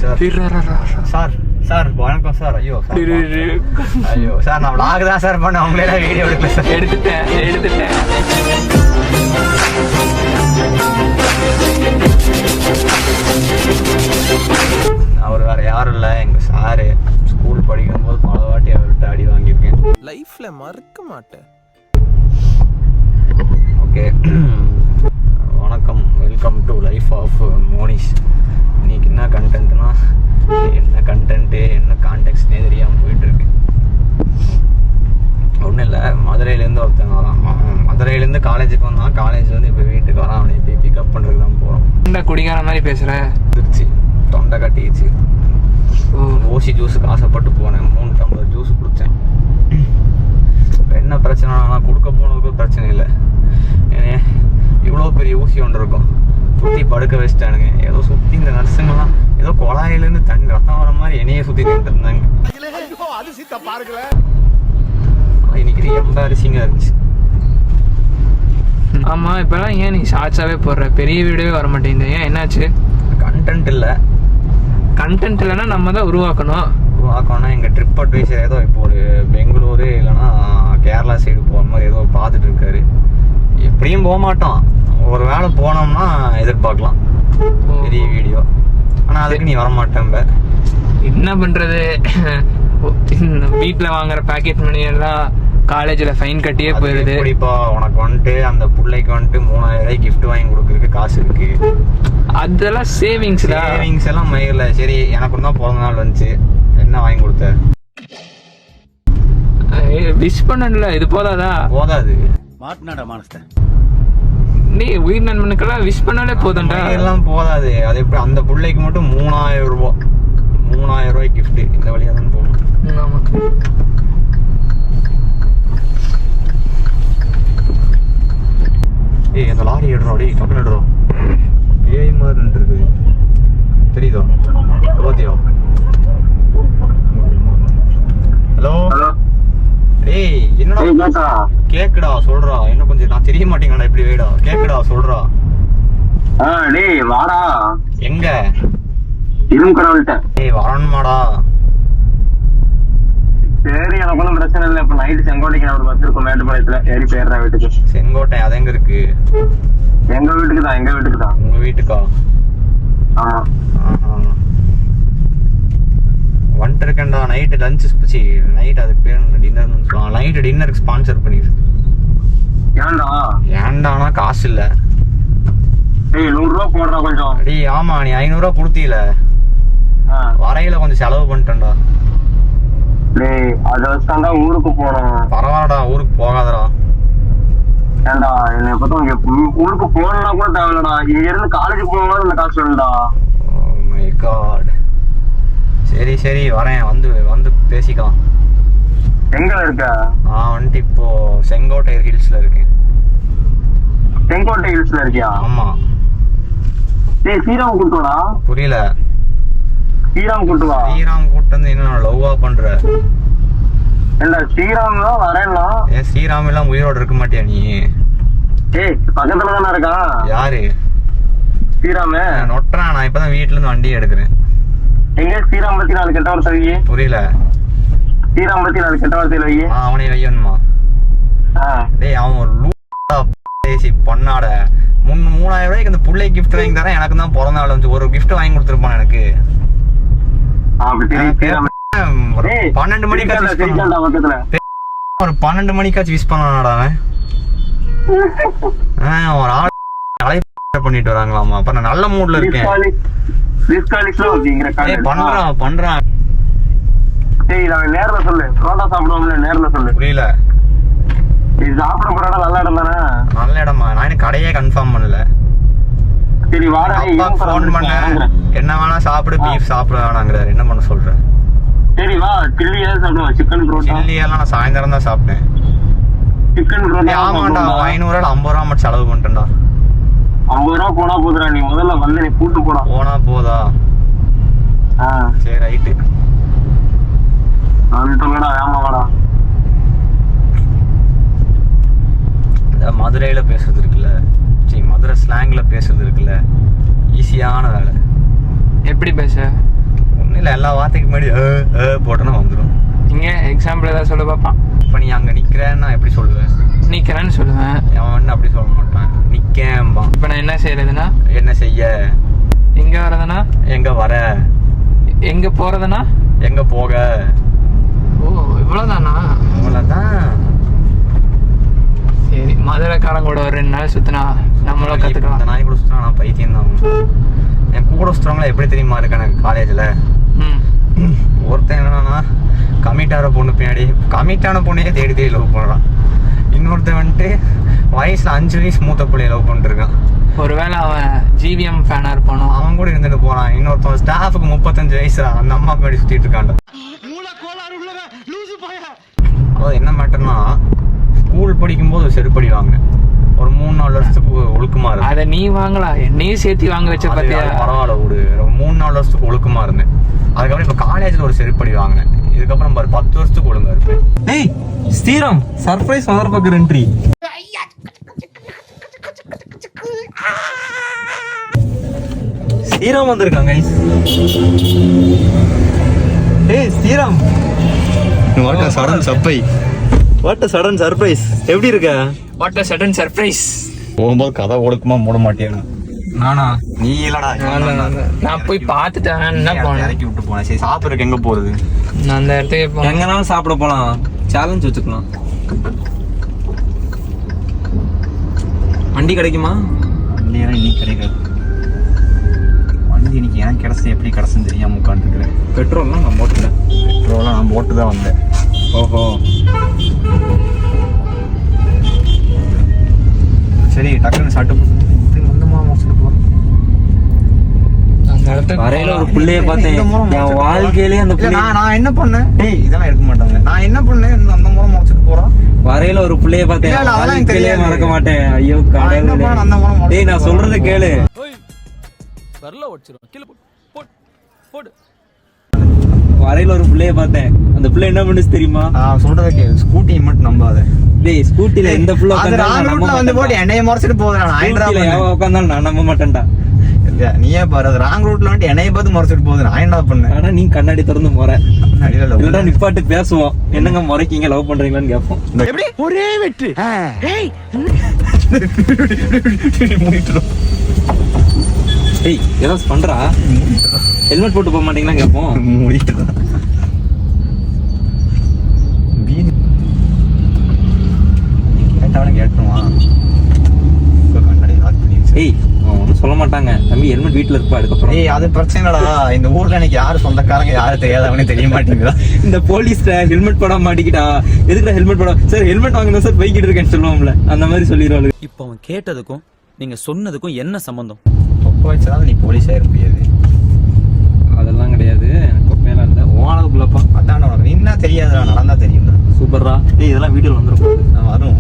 Sir sir வணக்கம் sir. ஐயோ ஐயோ சார், நான் vlog தான் சார் பண்ண, அவங்களே வீடியோ எடுக்கல சார். எடுத்துட்டேன். அவர் வேற யாரும் இல்லை, எங்க சாரு. ஸ்கூல் படிக்கும் போது பல வாட்டி அவர்கிட்ட அடி வாங்கியிருக்கேன். லைஃப்ல மறக்க மாட்டேன். ஓகே, வணக்கம், welcome to life of Monish. இன்னைக்கு என்ன கண்டென்ட்னா, என்ன கண்டென்ட்டு என்ன கான்டெக்ட்னே தெரியாமல் போயிட்டுருக்கு. ஒன்றும் இல்லை, மதுரையிலேருந்து ஒருத்தங்க வரான். மதுரையிலேருந்து காலேஜுக்கு வந்தான், காலேஜ்லேருந்து இப்போ வீட்டுக்கு வரான். அவனை இப்போ பிக்கப் பண்ணுறதுக்கு தான் போகிறோம். என்ன குடிக்கார மாதிரி பேசுகிறேன்? திருச்சி தொண்டை கட்டிச்சு. ஓசி ஜூஸுக்கு ஆசைப்பட்டு போனேன், 3 டம்ளர் ஜூஸ் குடித்தேன். இப்போ என்ன பிரச்சனைனா, நான் கொடுக்க போனதுக்கும் பிரச்சனை இல்லை. ஏன்னா இவ்வளோ பெரிய ஊசி ஒன்று இருக்கும், சுற்றி படுக்க வச்சுட்டானுங்க. ஏதோ சுற்றி இந்த நர்ஸுங்கெல்லாம் ஏதோ குழாயிலேருந்து தண்ணி ரத்தம் வர மாதிரி என்னையே சுற்றி இருந்தாங்க. இன்னைக்கு எம்பாரசிங்காக இருந்துச்சு. ஆமாம், இப்போலாம் ஏன் நீ ஷார்ட்ஸாகவே போடுற, பெரிய வீடியோவே வர மாட்டேங்குது, ஏன் என்னாச்சு? கண்டென்ட் இல்லை. கண்டென்ட் இல்லைன்னா நம்ம தான் உருவாக்கணும்னா எங்கள் ட்ரிப் அட்வைசர் ஏதோ இப்போ ஒரு பெங்களூரு இல்லைன்னா கேரளா சைடு போகிற மாதிரி ஏதோ பார்த்துட்டு இருக்காரு. எப்படியும் போக மாட்டோம், ஒரு வேளை போனோம்னா எதிர்பார்க்கலாம் பெரிய வீடியோ. ஆனால் அதுக்கு நீ வரமாட்டேன். என்ன பண்ணுறது, வீட்டில் வாங்குற பேக்கெட் மணி எல்லாம் காலேஜில் ஃபைன் கட்டியே போயிடுது. இப்படிப்பா உனக்கு வந்துட்டு அந்த பிள்ளைக்கு வந்துட்டு 3000 கிஃப்ட் வாங்கி கொடுக்குறதுக்கு காசு இருக்கு. அதெல்லாம் சேவிங்ஸ் எல்லாம் மயில. சரி, எனக்கு தான் பிறந்த நாள் வந்துச்சு, என்ன வாங்கி கொடுத்த? விஷ் பண்ணல, இது போதாதா? போதாது. மாட்டினாடா மானஸ்த, நீ உயிர் நண்பனுக்கெல்லாம் விஷ் பண்ணாலே போதும்டா. எல்லாம் போதாது. அது எப்படி அந்த பிள்ளைக்கு மட்டும் 3000 ரூபாய் கிஃப்ட். இந்த வழியாக தான் போகணும். ஏய், அந்த லாரி எடுறோம், டேய் டக்குனு எடுறோம். ஏய் மாதிரி இருக்குது, தெரியுதோ? பாத்தியோ? ஹலோ டேய், என்னடா கேக்குடா, சொல்றா. இன்னும் கொஞ்சம் நான் தெரிய மாட்டேங்கடா, இப்படி வேடா கேக்குடா, சொல்றா. டேய் வாடா. எங்க? இரும்பு கடவுள்கிட்ட. டேய் வரணுமாடா? சரி, எனக்கு ஒன்றும் பிரச்சனை இல்லை. இப்ப நைட்டு செங்கோட்டைக்கு நான் ஒரு பஸ் இருக்கும், மேட்டுப்பாளையத்துல ஏறி போயிடுறேன் வீட்டுக்கு. செங்கோட்டை அது எங்க இருக்கு? எங்க வீட்டுக்கு தான். உங்க வீட்டுக்கா? ஆமா. வந்துட்டு இருக்கேன்டா. நைட்டு லஞ்ச் நைட் அதுக்கு பேர் டின்னர்னு சொல்லுவாங்க. நைட்டு டின்னருக்கு ஸ்பான்சர் பண்ணிடு. ஏன்டானா காசு இல்ல. டேய் 100 ரூபா போடுறா கொஞ்சம். டேய் ஆமா, நீ 500 ரூபா கொடுத்தீல, வரையில கொஞ்சம் செலவு பண்ணிட்டேன்டா. டேய் அதை வச்சுதான்டா ஊருக்கு போனோம். பரவாயில்லடா, ஊருக்கு போகாதடா. ஏன்டா என்னை பார்த்தா ஊருக்கு போனா கூட தேவையில்லடா, இங்க இருந்து காலேஜ் போகணும் இந்த காசு வேணும்டா. Oh my God. சரி வரேன், வந்து பேசிக்கலாம். எங்க இருக்க? நான் வந்துட்டு இப்போ செங்கோட்டை ஹில்ஸ்ல இருக்கேன். செங்கோட்டை ஹில்ஸ்ல இருக்கியா? ஆமா. டேய் ஸ்ரீராம் கூட்டுவாடா. புரியல. ஸ்ரீராம் கூட்டுவா. ஸ்ரீராம் கூட்டு வந்து என்ன லவ்வா பண்ற? என்ன ஸ்ரீராம் தான் வரேன்னா? ஏன் ஸ்ரீராம் எல்லாம் உயிரோட இருக்க மாட்டியா நீ? ஏய் பக்கத்துல தானே இருக்கா. யாரு? ஸ்ரீராம் நொட்டுறான். நான் இப்பதான் வீட்டுல இருந்து வண்டியை எடுக்கிறேன். எங்க ஸ்ரீராம் பத்தி 4 கெட்ட வார்த்தை வை. புரியல. ஸ்ரீராம் பத்தி 4 கெட்ட வார்த்தையில வை. அவனே வையணுமா? டேய் அவன் ஒரு பேசி பொண்ணாட 3000 ரூபாய்க்கு அந்த புள்ளை கிஃப்ட் வாங்கி தரேன். எனக்கு தான் பிறந்த நாள் வந்து ஒரு கிஃப்ட் வாங்கி கொடுத்துருப்பான் எனக்கு. 12 மணிக்காச்சும் விஷ் பண்ணாடா அவன். ஒரு ஆள் பண்ணிட்டு வராங்களாமா. அப்ப நான் நல்ல மூட்ல இருக்கேன். பண்றான். நேர்ல சொல்லு, புரோட்டா சாப்பிடுவோம்ல, நேர்ல சொல்லு. புரியல. இது சாப்பிட போறாடா, நல்ல இடம் தானே? நல்ல இடமா? நான் இன்னும் கடையே கன்ஃபார்ம் பண்ணல. சரி வாடா. ஃபோன் பண்ண, என்ன வேணா சாப்பிடு, பீஃப் சாப்பிட வேணாங்கிறாரு. என்ன பண்ண சொல்றேன்? சரி வா, சில்லி சாப்பிடுவோம். சிக்கன் புரோட்டா. சில்லி எல்லாம் நான் சாயந்தரம் தான் சாப்பிட்டேன். சிக்கன் புரோட்டா. ஆமாண்டா, 500 ரூபாய் 50 ரூபா மட்டும் செலவு பண்ணிட்டேன்டா. 50 ரூபா போனா போதுடா, நீ முதல்ல வந்து நீ கூட்டு போனா போதா? சரி ரைட்டு. ஆமாவாடா. மதுரையில பேசுறது இருக்குல்ல, மதுரை ஸ்லாங்ல பேசுறது இருக்குல்ல, ஈஸியான வேலை. எப்படி பேச? இல்லை எல்லா வார்த்தைக்கு முன்னாடி போட்டோன்னா வந்துடும். இங்க எக்ஸாம்பிள் ஏதாவது சொல்ல பார்ப்பான். இப்போ நீ அங்கே நிற்கிறேன்னு நான் எப்படி சொல்லுவேன்? நிக்கிறேன்னு சொல்லுவேன். அவன் அப்படி சொல்ல மாட்டான், நிற்கேன்பான். இப்போ நான் என்ன செய்யறதுன்னா என்ன செய்ய, எங்க வரதுன்னா எங்க வர, எங்க போறதுன்னா எங்க போக. ஓ இவ்வளவுதானா? அவ்வளோதான். சரி, மதுரைக்காரன் கூட ஒரு 2 நாள் சுத்தினா நம்மளும் கத்துக்கலாம். இந்த நாய் கூட சுற்றினா நான் பைத்தியம் தான். என் கூட சுற்றுறவங்களா எப்படி தெரியுமா இருக்கு எனக்கு காலேஜில். ஒருத்தன் என்னன்னா கமிட்டான பொண்ணையே தேடி தேடி லவ் பண்ணுறான். இன்னொருத்தன் வந்துட்டு வயசுல 5 வயசு மூத்த பிள்ளைய லவ் பண்ணிருக்கான். ஒருவேளை அவன் ஜிவிஎம் ஃபேனா இருப்பானோ, அவன் கூட இருந்துட்டு போறான். இன்னொருத்தன் ஸ்டாஃபுக்கு 35 வயசுல அந்த அம்மா பின்னாடி சுத்திட்டு இருக்கான். அதாவது என்ன மேட்டர்னா, ஸ்கூல் படிக்கும்போது செருப்படி வாங்கினேன். ஒரு 3-4 வருஷத்துக்கு ஒழுக்கமா இருந்தேன். அதை நீ வாங்கலாம், என்னையும் சேர்த்து வாங்க வச்ச பத்தியா? பரவாயில்ல, ஒரு 3-4 வருஷத்துக்கு ஒழுக்கமா இருந்தேன். அதுக்கப்புறம் இப்ப காலேஜ்ல ஒரு செருப்படி வாங்கினேன். இதுக்கப்புறம் பாரு 10 வருஷத்துக்கு ஒழுங்கா இருப்பேன். ஏய் ஸ்ரீராம், சர்ப்ரைஸ் மதர் பக்கர் என்ட்ரி. ஸ்ரீராம் வந்திருக்காங்க guys. ஏய் Sriram, what a sudden surprise. எப்படி இருக்க? What a sudden surprise. போகும்போது கதை ஒழுக்கமா மூட மாட்டேன். நானா? நீ இல்லடா, நான் போய் பார்த்துட்டேன். என்ன போனேன், இறக்கி விட்டு போனேன். சரி சாப்பிட்றதுக்கு எங்க போறது? நான் அந்த இடத்துக்கு போனேன். எங்கனாலும் சாப்பிட போலாம், சேலஞ்ச் வச்சுக்கலாம். வண்டி கிடைக்குமா? வண்டியெல்லாம் இன்னைக்கு கிடைக்காது. வண்டி இன்னைக்கு எனக்கு கிடைச்சது எப்படி கிடைச்சுன்னு தெரியாம உட்காந்துருக்கிறேன். பெட்ரோல்லாம் நான் போட்டுக்கிறேன். பெட்ரோலாம் நான் போட்டு தான் வந்தேன். ஓஹோ, சரி டக்குன்னு சாப்பிட்டு இப்படி மந்தமா மோசிட்டு போறேன். அந்த இடத்துக்கு வரையில ஒரு புள்ளைய பார்த்தேன் என் வாழ்க்கையிலே. அந்த புள்ளை நான் என்ன பண்ணேன்? டேய் இதெல்லாம் எடுக்க மாட்டாங்க. நான் என்ன பண்ணேன்? அந்த முறை மோசிட்டு போறான். வரையில ஒரு புள்ளைய பார்த்தேன், இல்ல, அதெல்லாம் எனக்கு வாழ்க்கையிலே தெரியாது. மறக்க மாட்டேன். ஐயோ நான் என்ன பண்ணேன்? அந்த முறை கடவுளே. டேய் நான் சொல்றது கேளு. வரையில ஒரு புள்ளைய பார்த்தேன். அந்த புள்ளை என்ன பண்ணுச்சு தெரியுமா? நான் சொல்றத கேளு, ஸ்கூட்டி மட்டும் நம்பாத. டேய் ஸ்கூட்டில எந்த புள்ள அது ராங் ரூட்ல வந்து போட்டு என்னைய மறைச்சிட்டு போகுது. நான் ஆயிண்டா உட்காந்தாலும் நான் நம்ப மாட்டேன்டா. நீயே பாரு, அது ராங் ரூட்ல வந்து என்னைய பார்த்து மறைச்சிட்டு போகுது. நான் என்ன பண்ணேன்? ஆனா நீ கண்ணாடி திறந்து முறை அடியில இல்லடா நிப்பாட்டு பேசுவோம். என்னங்க முறைக்கீங்க, லவ் பண்றீங்களான்னு கேட்போம். எப்படி ஒரே வெட்டு. ஏய் ஏதாவது பண்றா, ஹெல்மெட் போட்டு போக மாட்டீங்களா கேட்போம். மூடிட்டு தான் கேட்டாலும் கேட்டுருவான். கண்ணாடி லாக் பண்ணி ஏய் அவன் ஒன்றும் சொல்ல மாட்டாங்க. தம்பி ஹெல்மெட் வீட்டுல இருப்பா அதுக்கப்புறம். ஏய் அது பிரச்சனைடா. இந்த ஊர்ல எனக்கு யாரு சொந்தக்காரங்க யாரு தெரியாதவனே தெரிய மாட்டேங்குதா. இந்த போலீஸ்ல ஹெல்மெட் போடாம மாட்டிக்கிட்டா, எதுக்குடா ஹெல்மெட் போட சார், ஹெல்மெட் வாங்கினா சார் பைக்கிட்டு இருக்கேன்னு சொல்லுவோம்ல, அந்த மாதிரி சொல்லிடுவாங்க. இப்போ அவன் கேட்டதுக்கும் நீங்க சொன்னதுக்கும் என்ன சம்பந்தம்? தொப்ப வச்சாலும் நீ போலீஸ் ஆயிட முடியாது. அதெல்லாம் கிடையாது, எனக்கு மேல இல்ல ஓனதுக்குள்ளப்பா. அதான் உனக்கு நின்னா தெரியாதுடா, நடந்தா தெரியும். சூப்பர்ரா. ஏய் இதெல்லாம் வீடியோல வந்துரும். நான் வரும்.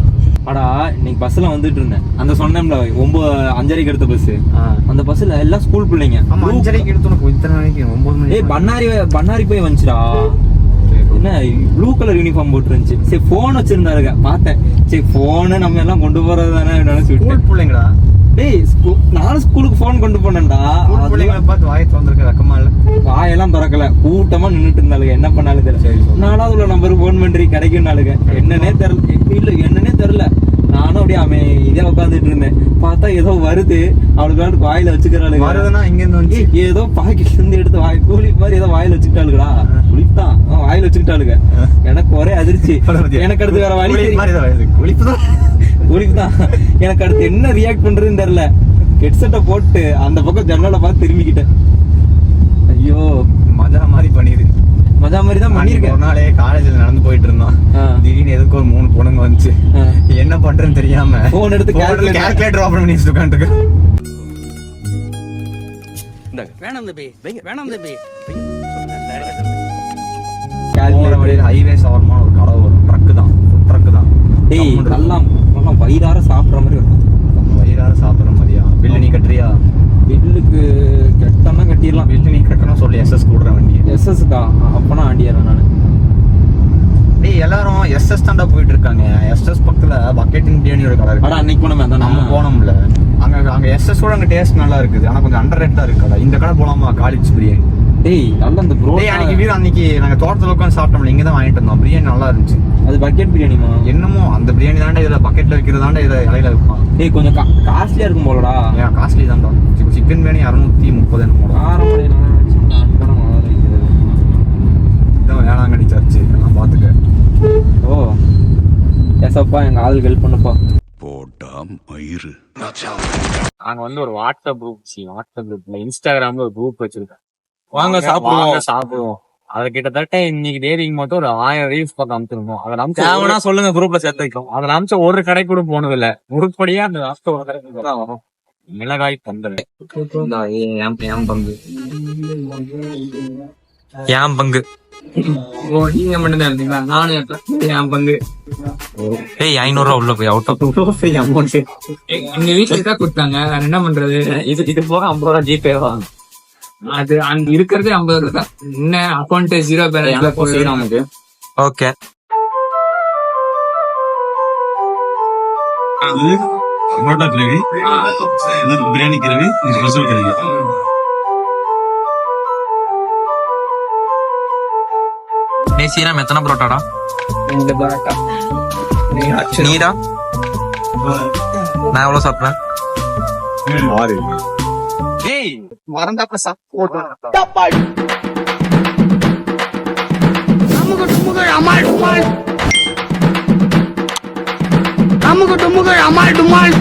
அடா இன்னைக்கு பஸ்ல வந்துட்டு இருந்தேன். அந்த சொன்னேன்ல 5:30 எடுத்த பஸ். அந்த பஸ்ல எல்லாம் ஸ்கூல் பிள்ளைங்க. ஆமா 5:30 எடுத்து உனக்கு இத்தனை மணிக்கு 9 மணி. ஏய் பண்ணாரி போய் வந்துச்சுடா. என்ன ப்ளூ கலர் யூனிஃபார்ம் போட்டு இருந்துச்சு. சரி போன் வச்சிருந்தாருங்க, பார்த்தேன். சரி போனை நம்ம எல்லாம் கொண்டு போறது தானே நினைச்சுட்டு. ஸ்கூல் பிள்ளைங்களா? டேய் நானும் ஸ்கூலுக்கு போன் கொண்டு போனேன்டா. பிள்ளைங்களை பார்த்து வாய் திறந்துருக்க வெக்கமா இல்ல? வாயெல்லாம் திறக்கல, கூட்டமா நின்னுட்டு இருந்தாளுங்க. என்ன பண்ணாலும் தெரியல. நானாவது உள்ள நம்பருக்கு போன் பண்றீ கிடைக்கும்னாலுங்க. என்னன்னே தெரியல. நானும் அப்படியே அமைதியா உட்காந்துட்டு இருந்தேன். பார்த்தா ஏதோ வருது, அவளுக்கு வாயில வச்சுக்கிறாளுங்க. வருதுன்னா இங்க இருந்து வந்து ஏதோ பாக்கெட்ல இருந்து எடுத்து வாய் குளிப் மாதிரி ஏதோ வாயில வச்சுக்கிட்டாளுங்கடா. குளிப்தான் வாயில வச்சுக்கிட்டாளுங்க. எனக்கு ஒரே அதிர்ச்சி. எனக்கு அடுத்து வேற வழி குளிப்புதான். எனக்கு அடுத்து என்ன ரியாக்ட் பண்றதுன்னு தெரியல. ஹெட்செட்டை போட்டு அந்த பக்கம் ஜன்னலை பார்த்து திரும்பிக்கிட்டேன். ஐயோ மஜா மாதிரி பண்ணிடு. மஜா மாதிரி தான் பண்ணிருக்கேன். ஒரு நாளே காலேஜ்ல நடந்து போயிட்டு இருந்தோம். திடீர்னு எதுக்கு ஒரு 3 பொண்ணுங்க வந்துச்சு. என்ன பண்றேன்னு தெரியாம போன் எடுத்து கால்குலேட்டர் ஓபன் பண்ணி உட்காந்துருக்கு. வேணாம் தம்பி, வேணாம் தம்பி. ஹைவே சவர்மான ஒரு கடை வரும். ட்ரக்கு தான். டேய் நல்லா வயிறார சாப்பிடுற மாதிரி இருக்கும். வயிறார சாப்பிடுற மாதிரியா? பில்லு நீ கட்டுறியா? பில்லுக்கு கட்டணம் கட்டிடலாம். பில்லு நீ கட்டணும் சொல்லி SS கூடுற வண்டி. எஸ்எஸ்க்கா? அப்பனா ஆண்டியாரன் நானு. டேய் எல்லாரும் SS தாண்டா போயிட்டு இருக்காங்க. SS பக்கத்துல பக்கெட்டிங் பிரியாணியோட கடை இருக்கு. அட அன்னைக்கு போனோமே அதான் நம்ம போனோம்ல. அங்க SS ஓட அங்க டேஸ்ட் நல்லா இருக்குது. ஆனா கொஞ்சம் அண்டர் ரேட்டா இருக்குடா. இந்த கடை போலாமா? காலேஜ் பிரியாணி. டேய் நல்ல அந்த ப்ரோ அன்னைக்கு வீடு அன்னைக்கு நாங்க தோட்டத்துல உட்காந்து சாப்பிட்டோம்ல, இங்க தான் வாங்கிட்டு வந்தோம். பிரியாணி நல்லா இருந்துச்சு. அது பக்கெட் பிரியாணிமா? என்னமோ அந்த பிரியாணி தாண்டா இதுல பக்கெட்ல வைக்கிறதாண்டா இதுல இலையில வைப்பான். டேய் கொஞ்சம் காஸ்ட்லியா இருக்கும் போலடா. ஏன் காஸ்ட்லி தான்டா. சிக்கன் பிரியாணி 630 என்னமோ. இதான் வேளாங்கண்ணி சர்ச்சு, எல்லாம் பாத்துக்க. ஓ ஏசப்பா எங்க ஆளுக்கு ஹெல்ப் பண்ணுப்பா. நாங்க வந்து ஒரு வாட்ஸ்அப் குரூப்ல இன்ஸ்டாகிராம்ல ஒரு குரூப் வச்சிருக்கோம். வாங்க சாப்பிடுவோம். அது கிட்டத்தட்ட இன்னைக்கு தேதிக்கு மட்டும் ஒரு 1000 ரீல்ஸ் பக்கம் அனுப்பிச்சிருந்தோம். அதை தேவனா சொல்லுங்க, குரூப்ல சேர்த்து வைக்கும். அதை அனுப்பிச்ச ஒரு கடை கூட போனது இல்ல. உருப்படியா அந்த லாஸ்ட் ஒரு கடைக்கு தான் வரும். மிளகாய் பந்தல் என் பங்கு. ஓ நீங்க மட்டும் தான் இருந்தீங்களா? நானும் என் பங்கு. ஏய் 500 ரூபா உள்ள போய் அவுட் ஆஃப் அமௌண்ட் எங்க வீட்டுல தான் கொடுத்தாங்க, வேற என்ன பண்றது? இது போக 50 ரூபா ஜிபே வாங்க. அது அங்க இருக்கிறதே 50 ரூபா தான். என்ன அக்கௌண்ட் 0 பேலன்ஸ்ல போய் நமக்கு ஓகே. பரோட்டா கிரேவி, இது பிரியாணி கிரேவி, இது ஸ்பெஷல் கிரேவி. ஸ்ரீராம் எத்தனை பரோட்டாடா? 2 பரோட்டா. நீடா? நான் எவ்வளவு சாப்பிட்டேன்? ஏய் மறந்தாப்ப சாப்பிட்டு அமுகு டுமுகு அமால் டுமால்